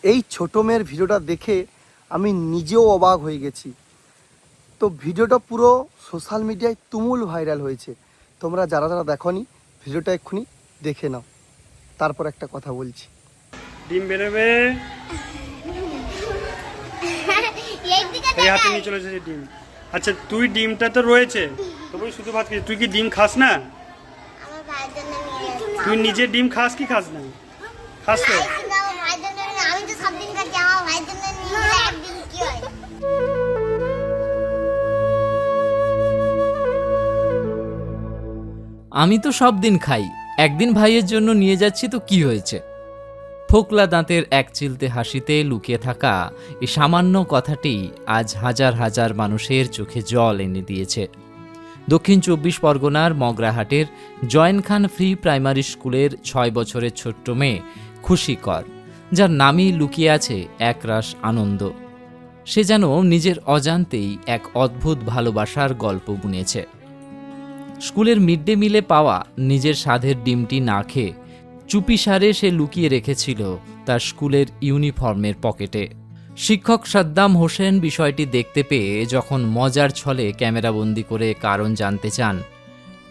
এই ছোটো মেয়ের ভিডিওটা দেখে আমি নিজেও অবাক হয়ে গেছি। তো ভিডিওটা পুরো সোশ্যাল মিডিয়ায় তুমুল ভাইরাল হয়েছে। তোমরা যারা যারা দেখোনি ভিডিওটা এক্ষুনি দেখে নাও, তারপর একটা কথা বলছি। ডিম বেরোবে, এই হাতে নিয়ে চলে এসেছে ডিম। আচ্ছা তুই ডিমটা তো রয়েছে, তবে শুধু ভাত খেয়েছিস, তুই কি ডিম খাস না? তুই নিজে ডিম খাস কি খাস না? খাস তো। আমি তো সব দিন খাই, একদিন ভাইয়ের জন্য নিয়ে যাচ্ছি তো কি হয়েছে? ফোকলা দাঁতের এক চিলতে হাসিতে লুকিয়ে থাকা এই সামান্য কথাটি আজ হাজার হাজার মানুষের চোখে জল এনে দিয়েছে। দক্ষিণ 24 পরগনার মগরাহাটের জয়েন খান ফ্রি প্রাইমারি স্কুলের 6 বছরের ছোট্ট মেয়ে খুশি কর, যার নামই লুকিয়ে আছে একরাশ আনন্দ। সে যেন নিজের অজান্তেই এক অদ্ভুত ভালোবাসার গল্প বুনেছে। স্কুলের মিড ডে মিলে পাওয়া নিজের স্বাদের ডিমটি না খেয়ে চুপিসারে সে লুকিয়ে রেখেছিল তার স্কুলের ইউনিফর্মের পকেটে। শিক্ষক সাদ্দাম হোসেন বিষয়টি দেখতে পেয়ে যখন মজার ছলে ক্যামেরাবন্দি করে কারণ জানতে চান,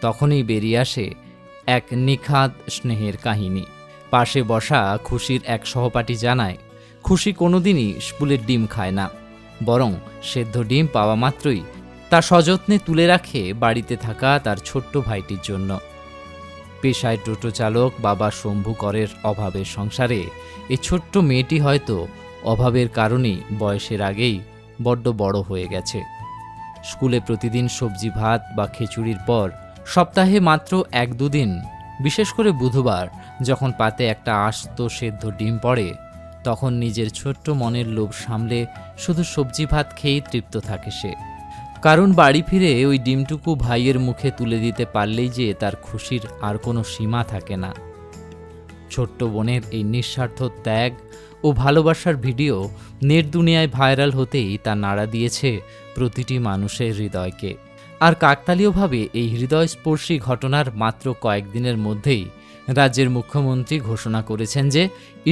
তখনই বেরিয়ে আসে এক নিখাদ স্নেহের কাহিনী। পাশে বসা খুশির এক সহপাঠী জানায়, খুশি কোনোদিনই স্কুলের ডিম খায় না, বরং সেদ্ধ ডিম পাওয়া মাত্রই তা সযত্নে তুলে রাখে বাড়িতে থাকা তার ছোট্ট ভাইটির জন্য। পেশায় টোটো চালক বাবা শম্ভু করের অভাবের সংসারে এই ছোট্ট মেয়েটি হয়তো অভাবের কারণেই বয়সের আগেই বড্ড বড় হয়ে গেছে। স্কুলে প্রতিদিন সবজি ভাত বা খিচুড়ির পর সপ্তাহে মাত্র 1-2 দিন, বিশেষ করে বুধবার, যখন পাতে একটা আস্ত সেদ্ধ ডিম পড়ে, তখন নিজের ছোট্ট মনের লোভ সামলে শুধু সবজি ভাত খেয়েই তৃপ্ত থাকে সে। কারণ বাড়ি ফিরে ওই ডিমটুকু ভাইয়ের মুখে তুলে দিতে পারলেই যে তার খুশির আর কোনো সীমা থাকে না। ছোট্ট বোনের এই নিঃস্বার্থ ত্যাগ ও ভালোবাসার ভিডিও নেট দুনিয়ায় ভাইরাল হতেই তা নাড়া দিয়েছে প্রতিটি মানুষের হৃদয়কে। আর কাকতালীয়ভাবে এই হৃদয়স্পর্শী ঘটনার মাত্র কয়েকদিনের মধ্যেই রাজ্যের মুখ্যমন্ত্রী ঘোষণা করেছেন যে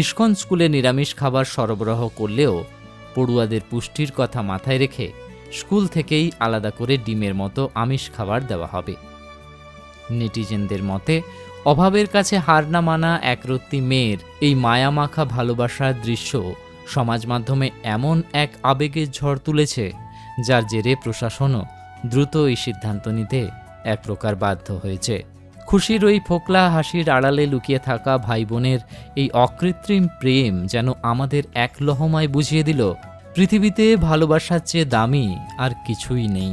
ইস্কন স্কুলে নিরামিষ খাবার সরবরাহ করলেও পড়ুয়াদের পুষ্টির কথা মাথায় রেখে স্কুল থেকেই আলাদা করে ডিমের মতো আমিষ খাবার দেওয়া হবে। নেটিজেনদের মতে অভাবের কাছে হার না মানা একরত্তি মেয়ের এই মায়ামাখা ভালোবাসার দৃশ্য সমাজ মাধ্যমে এমন এক আবেগের ঝড় তুলেছে, যার জেরে প্রশাসনও দ্রুত এই সিদ্ধান্ত নিতে এক প্রকার বাধ্য হয়েছে। খুশির ওই ফোকলা হাসির আড়ালে লুকিয়ে থাকা ভাই বোনের এই অকৃত্রিম প্রেম যেন আমাদের এক লহমায় বুঝিয়ে দিল, পৃথিবীতে ভালোবাসার চেয়ে দামি আর কিছুই নেই।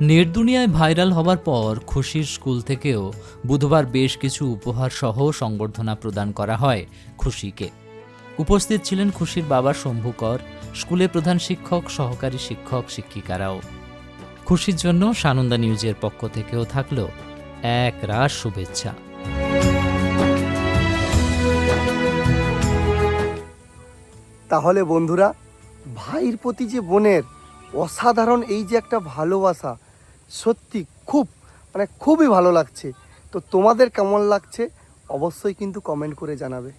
নেট দুনিয়ায় ভাইরাল হবার পর খুশির স্কুল থেকেও বুধবার বেশ কিছু উপহার সহ সংবর্ধনা প্রদান করা হয় খুশিকে। উপস্থিত ছিলেন খুশির বাবা শম্ভু কর, স্কুলের প্রধান শিক্ষক, সহকারী শিক্ষক, শিক্ষিকারাও। খুশির জন্য সানন্দা নিউজের পক্ষ থেকেও থাকলো এক রাশ শুভেচ্ছা। তাহলে বন্ধুরা, ভাইয়ের প্রতি যে বোনের অসাধারণ এই যে একটা ভালোবাসা, সত্যি খুবই ভালো লাগছে। তো তোমাদের কেমন লাগছে অবশ্যই কিন্তু কমেন্ট করে জানাবে।